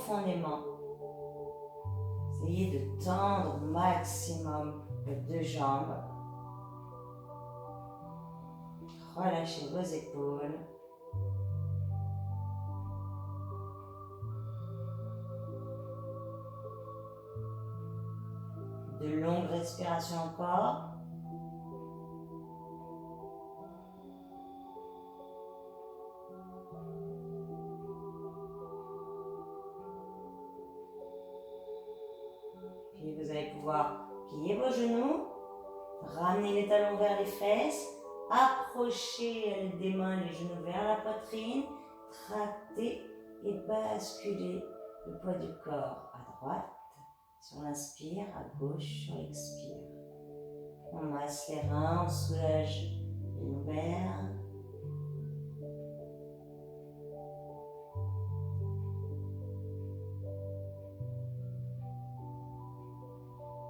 profondément. Essayez de tendre au maximum les deux jambes. Relâchez vos épaules. De longues respirations encore. Puis vous allez pouvoir plier vos genoux, ramener les talons vers les fesses, approcher des mains, les genoux vers la poitrine, tracter et basculer le poids du corps à droite sur l'inspire, à gauche sur l'expire. On masse les reins, on soulage les lombaires.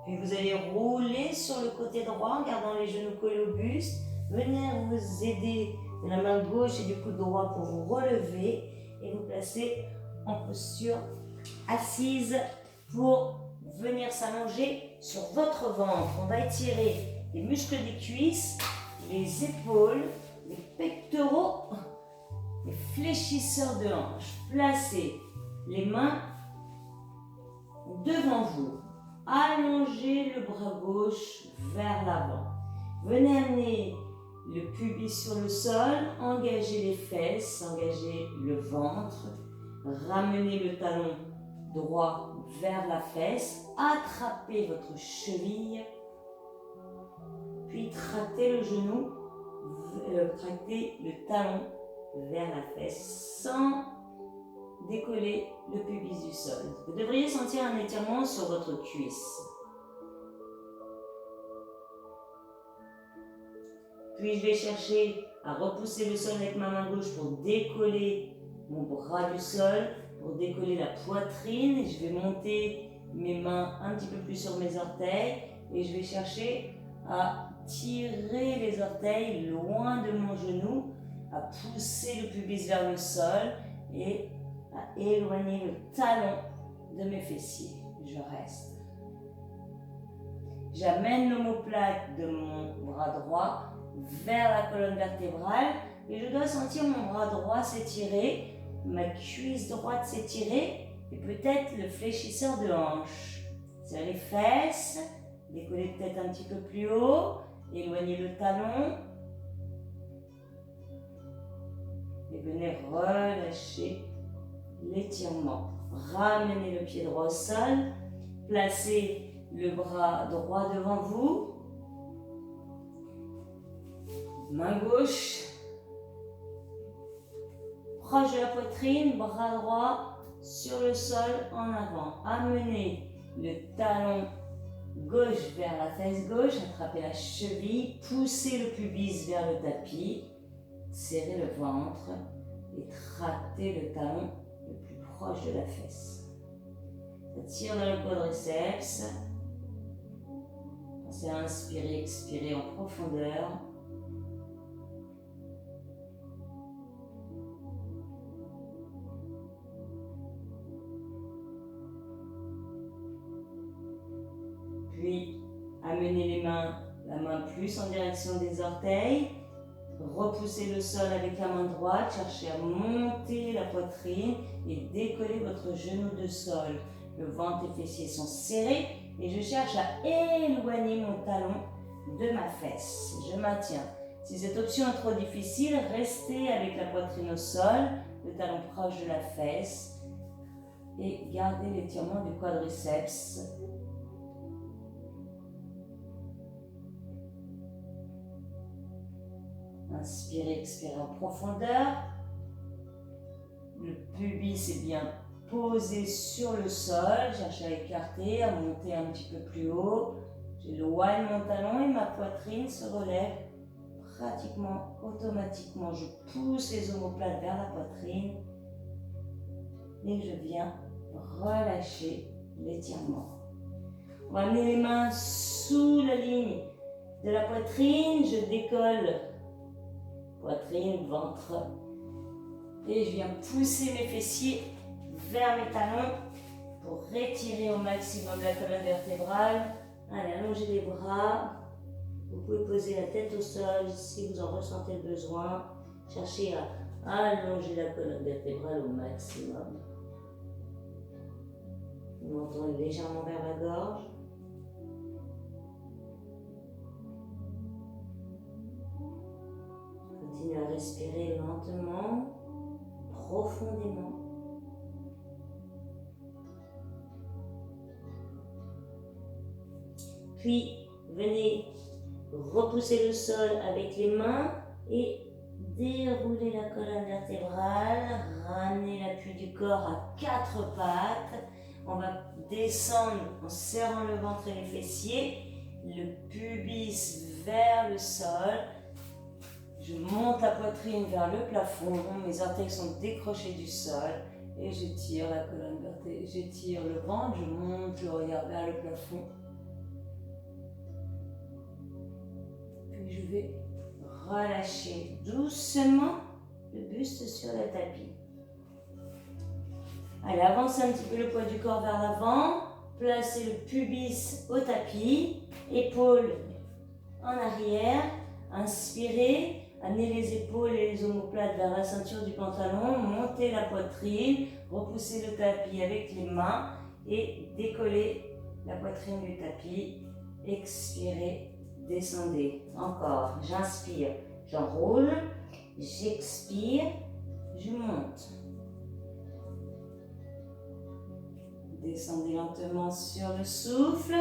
Puis vous allez rouler sur le côté droit en gardant les genoux collés au buste. Venez vous aider de la main gauche et du coude droit pour vous relever et vous placer en posture assise pour venir s'allonger sur votre ventre. On va étirer les muscles des cuisses, les épaules, les pectoraux, les fléchisseurs de hanches. Placez les mains devant vous. Allongez le bras gauche vers l'avant. Venez amener le pubis sur le sol, engagez les fesses, engagez le ventre, ramenez le talon droit vers la fesse, attrapez votre cheville, puis tractez le genou, tractez le talon vers la fesse sans décoller le pubis du sol. Vous devriez sentir un étirement sur votre cuisse. Puis je vais chercher à repousser le sol avec ma main gauche pour décoller mon bras du sol, pour décoller la poitrine. Et je vais monter mes mains un petit peu plus sur mes orteils et je vais chercher à tirer les orteils loin de mon genou, à pousser le pubis vers le sol et à éloigner le talon de mes fessiers. Je reste. J'amène l'omoplate de mon bras droit vers la colonne vertébrale et je dois sentir mon bras droit s'étirer, ma cuisse droite s'étirer et peut-être le fléchisseur de hanche. Sur les fesses, décollez peut-être un petit peu plus haut, éloignez le talon et venez relâcher l'étirement. Ramenez le pied droit au sol, placez le bras droit devant vous, main gauche proche de la poitrine, bras droit sur le sol en avant. Amenez le talon gauche vers la fesse gauche, attrapez la cheville, poussez le pubis vers le tapis, serrez le ventre et tractez le talon le plus proche de la fesse. Ça tire dans le quadriceps. Pensez à inspirer, expirer en profondeur. Puis, amenez la main plus en direction des orteils. Repoussez le sol avec la main droite. Cherchez à monter la poitrine et décoller votre genou de sol. Le ventre et les fessiers sont serrés et je cherche à éloigner mon talon de ma fesse. Je maintiens. Si cette option est trop difficile, restez avec la poitrine au sol, le talon proche de la fesse et gardez l'étirement du quadriceps. Inspirez, expirez en profondeur. Le pubis est bien posé sur le sol. Cherchez à écarter, à monter un petit peu plus haut. J'éloigne mon talon et ma poitrine se relève pratiquement automatiquement. Je pousse les omoplates vers la poitrine et je viens relâcher l'étirement. On va amener les mains sous la ligne de la poitrine. Je décolle poitrine, ventre. Et je viens pousser mes fessiers vers mes talons pour retirer au maximum la colonne vertébrale. Allez, allongez les bras. Vous pouvez poser la tête au sol si vous en ressentez le besoin. Cherchez à allonger la colonne vertébrale au maximum. Montons légèrement vers la gorge. Continuez à respirer lentement, profondément. Puis, venez repousser le sol avec les mains et dérouler la colonne vertébrale. Ramener l'appui du corps à quatre pattes. On va descendre en serrant le ventre et les fessiers. Le pubis vers le sol. Je monte la poitrine vers le plafond. Mes orteils sont décrochés du sol. Et je tire la colonne vertébrale. Je tire le ventre. Je monte le regard vers le plafond. Je vais relâcher doucement le buste sur le tapis. Allez, avancez un petit peu le poids du corps vers l'avant. Placez le pubis au tapis. Épaules en arrière. Inspirez. Amenez les épaules et les omoplates vers la ceinture du pantalon. Montez la poitrine. Repoussez le tapis avec les mains. Et décollez la poitrine du tapis. Expirez. Descendez. Encore. J'inspire. J'enroule. J'expire. Je monte. Descendez lentement sur le souffle.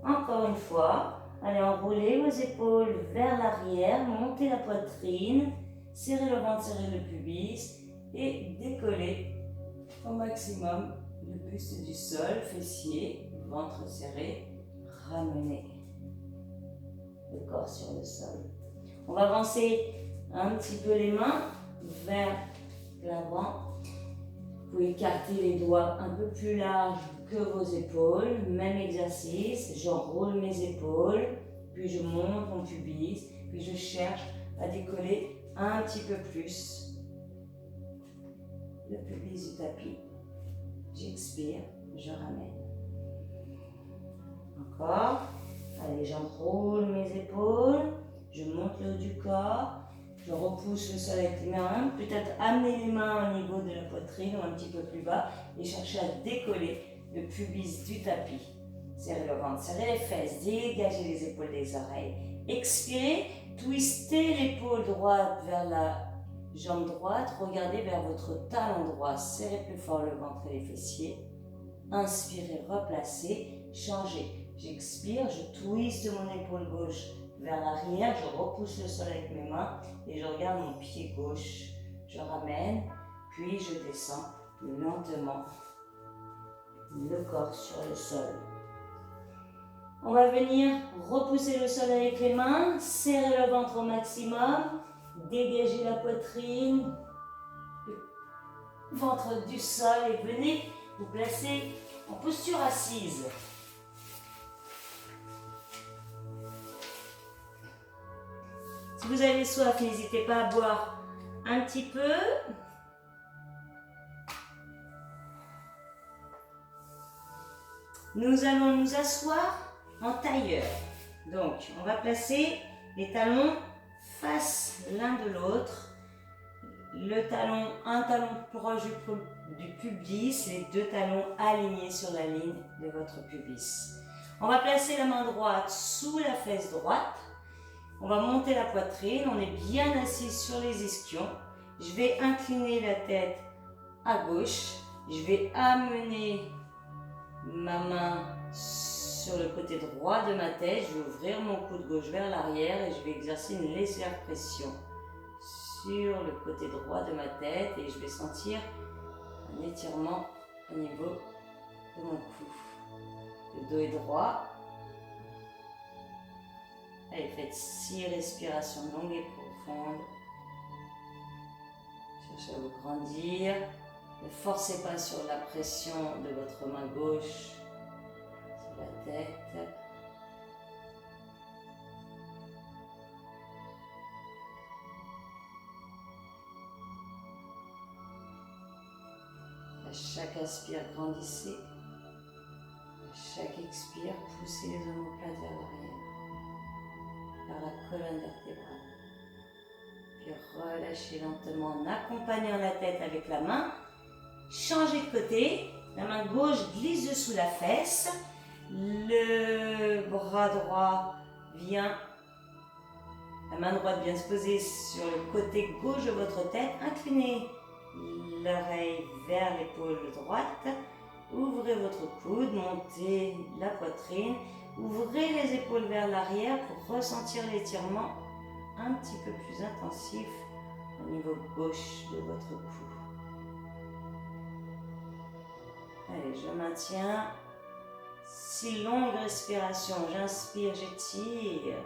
Encore une fois. Allez, enroulez vos épaules vers l'arrière. Montez la poitrine. Serrez le ventre, serrez le pubis. Et décollez au maximum le buste du sol. Fessiers. Ventre serré. Ramenez le corps sur le sol. On va avancer un petit peu les mains vers l'avant. Vous pouvez écarter les doigts un peu plus larges que vos épaules. Même exercice. J'enroule mes épaules, puis je monte mon pubis, puis je cherche à décoller un petit peu plus le pubis du tapis. J'expire, je ramène. Encore. Allez, j'enroule mes épaules, je monte le haut du corps, je repousse le sol avec les mains, peut-être amener les mains au niveau de la poitrine ou un petit peu plus bas et chercher à décoller le pubis du tapis. Serrez le ventre, serrez les fesses, dégagez les épaules des oreilles. Expirez, twistez l'épaule droite vers la jambe droite, regardez vers votre talon droit, serrez plus fort le ventre et les fessiers. Inspirez, replacez, changez. J'expire, je twiste mon épaule gauche vers l'arrière, je repousse le sol avec mes mains et je regarde mon pied gauche. Je ramène, puis je descends lentement le corps sur le sol. On va venir repousser le sol avec les mains, serrer le ventre au maximum, dégager la poitrine, le ventre du sol et venez vous placer en posture assise. Si vous avez soif, n'hésitez pas à boire un petit peu. Nous allons nous asseoir en tailleur. Donc, on va placer les talons face l'un de l'autre. Un talon proche du pubis, les deux talons alignés sur la ligne de votre pubis. On va placer la main droite sous la fesse droite. On va monter la poitrine, on est bien assis sur les ischions. Je vais incliner la tête à gauche. Je vais amener ma main sur le côté droit de ma tête. Je vais ouvrir mon coude gauche vers l'arrière et je vais exercer une légère pression sur le côté droit de ma tête et je vais sentir un étirement au niveau de mon cou. Le dos est droit. Allez, faites 6 respirations longues et profondes. Cherchez à vous grandir. Ne forcez pas sur la pression de votre main gauche sur la tête. À chaque inspire, grandissez. À chaque expire, poussez les omoplates vers l'arrière, vers la colonne vertébrale. Puis relâchez lentement en accompagnant la tête avec la main. Changez de côté. La main gauche glisse dessous la fesse. Le bras droit vient. La main droite vient se poser sur le côté gauche de votre tête. Inclinez l'oreille vers l'épaule droite. Ouvrez votre coude, montez la poitrine. Ouvrez les épaules vers l'arrière pour ressentir l'étirement un petit peu plus intensif au niveau gauche de votre cou. Allez, je maintiens. 6 longues respirations. J'inspire, j'étire.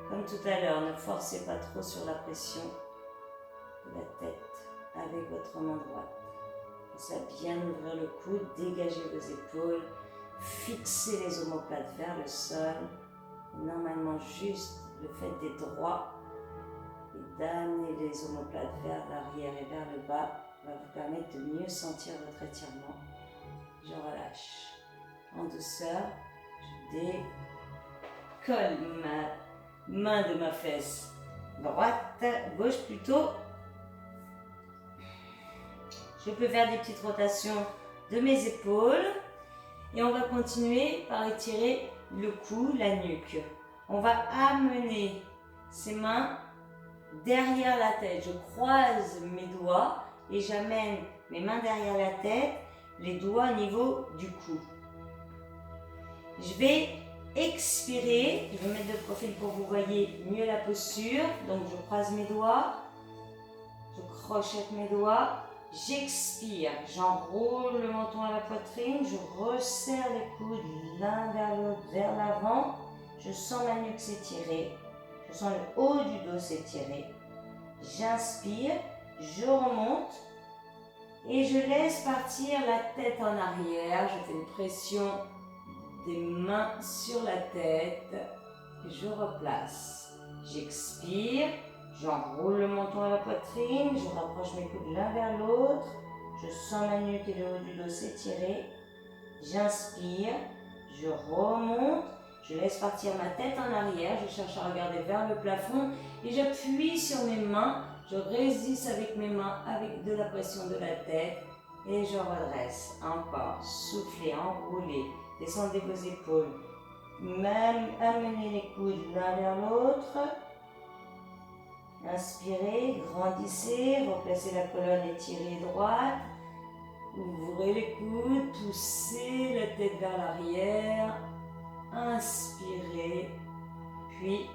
Comme tout à l'heure, ne forcez pas trop sur la pression de la tête avec votre main droite. Pensez à bien ouvrir le coude, dégagez vos épaules, fixez les omoplates vers le sol. Et normalement, juste le fait d'être droit et d'amener les omoplates vers l'arrière et vers le bas va vous permettre de mieux sentir votre étirement. Je relâche. En douceur, je décolle ma main de ma fesse droite, gauche plutôt. Je peux faire des petites rotations de mes épaules et on va continuer par étirer le cou, la nuque. On va amener ces mains derrière la tête. Je croise mes doigts et j'amène mes mains derrière la tête, les doigts au niveau du cou. Je vais expirer, je vais me mettre de profil pour que vous voyez mieux la posture. Donc je croise mes doigts, je crochette mes doigts, j'expire, j'enroule le menton à la poitrine, je resserre les coudes l'un vers l'autre, vers l'avant. Je sens la nuque s'étirer, je sens le haut du dos s'étirer. J'inspire, je remonte et je laisse partir la tête en arrière. Je fais une pression des mains sur la tête, je replace. J'expire, j'enroule le menton à la poitrine, je rapproche mes coudes l'un vers l'autre, je sens la nuque et le haut du dos s'étirer. J'inspire, je remonte, je laisse partir ma tête en arrière, je cherche à regarder vers le plafond et j'appuie sur mes mains, je résiste avec mes mains avec de la pression de la tête et je redresse. Encore, soufflez, enroulez. Descendez vos épaules, même amenez les coudes l'un vers l'autre. Inspirez, grandissez, replacez la colonne étirée droite. Ouvrez les coudes, poussez la tête vers l'arrière. Inspirez, puis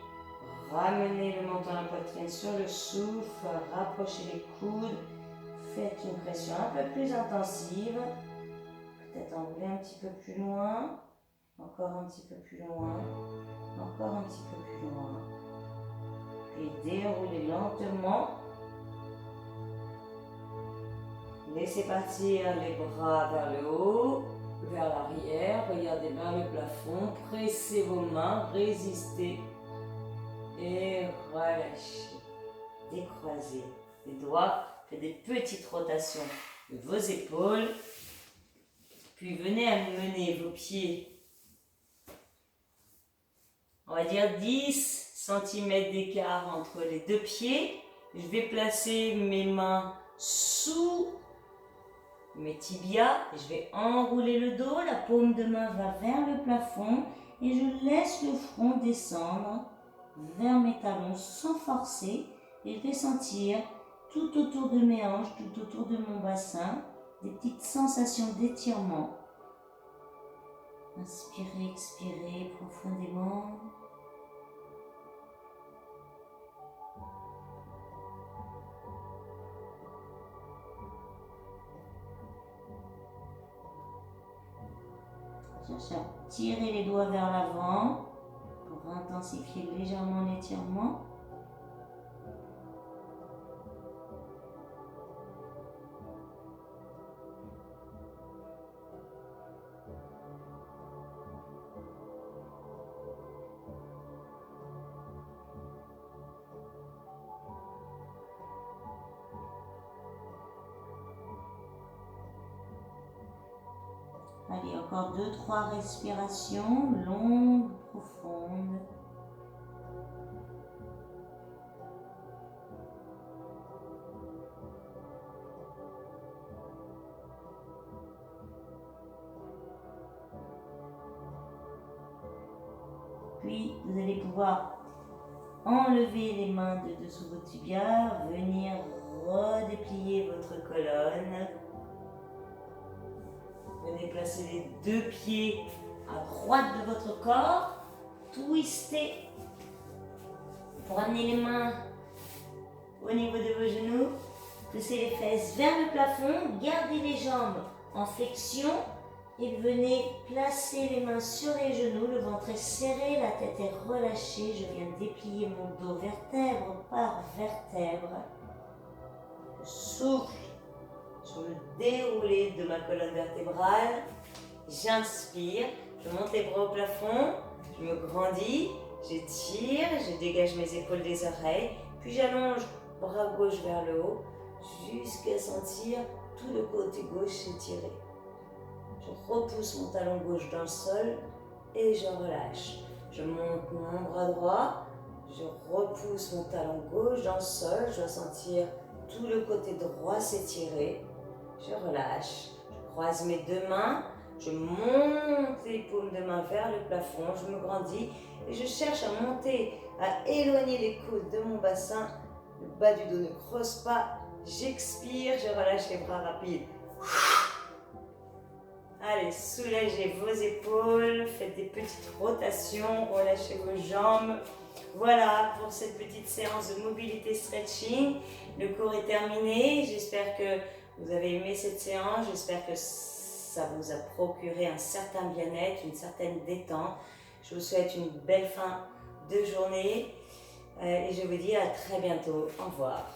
ramenez le menton à la poitrine sur le souffle, rapprochez les coudes. Faites une pression un peu plus intensive. Peut-être enrouler un petit peu plus loin, encore un petit peu plus loin, encore un petit peu plus loin. Et déroulez lentement. Laissez partir les bras vers le haut, vers l'arrière. Regardez vers le plafond. Pressez vos mains, résistez. Et relâchez. Décroisez les doigts. Faites des petites rotations de vos épaules. Puis venez amener vos pieds, on va dire 10 cm d'écart entre les deux pieds. Je vais placer mes mains sous mes tibias. Je vais enrouler le dos, la paume de main va vers le plafond et je laisse le front descendre vers mes talons sans forcer. Et je vais sentir tout autour de mes hanches, tout autour de mon bassin, des petites sensations d'étirement. Inspirez, expirez profondément. Cherchez à tirer les doigts vers l'avant pour intensifier légèrement l'étirement. Allez, encore 2-3 respirations longues, profondes. Puis, vous allez pouvoir enlever les mains de dessous vos tibias, venir redéplier votre colonne. Venez placer les deux pieds à droite de votre corps, twister pour amener les mains au niveau de vos genoux. Poussez les fesses vers le plafond, gardez les jambes en flexion et venez placer les mains sur les genoux, le ventre est serré, la tête est relâchée. Je viens déplier mon dos vertèbre par vertèbre. Je souffle sur le déroulé de ma colonne vertébrale. J'inspire, je monte les bras au plafond, je me grandis, j'étire, je dégage mes épaules des oreilles, puis j'allonge bras gauche vers le haut jusqu'à sentir tout le côté gauche s'étirer. Je repousse mon talon gauche dans le sol et je relâche. Je monte mon bras droit, je repousse mon talon gauche dans le sol, je dois sentir tout le côté droit s'étirer. Je relâche, je croise mes deux mains, je monte les paumes de main vers le plafond, je me grandis et je cherche à monter, à éloigner les coudes de mon bassin. Le bas du dos ne creuse pas, j'expire, je relâche les bras rapides. Allez, soulagez vos épaules, faites des petites rotations, relâchez vos jambes. Voilà pour cette petite séance de mobilité stretching. Le cours est terminé. J'espère que vous avez aimé cette séance. J'espère que ça vous a procuré un certain bien-être, une certaine détente. Je vous souhaite une belle fin de journée et je vous dis à très bientôt. Au revoir.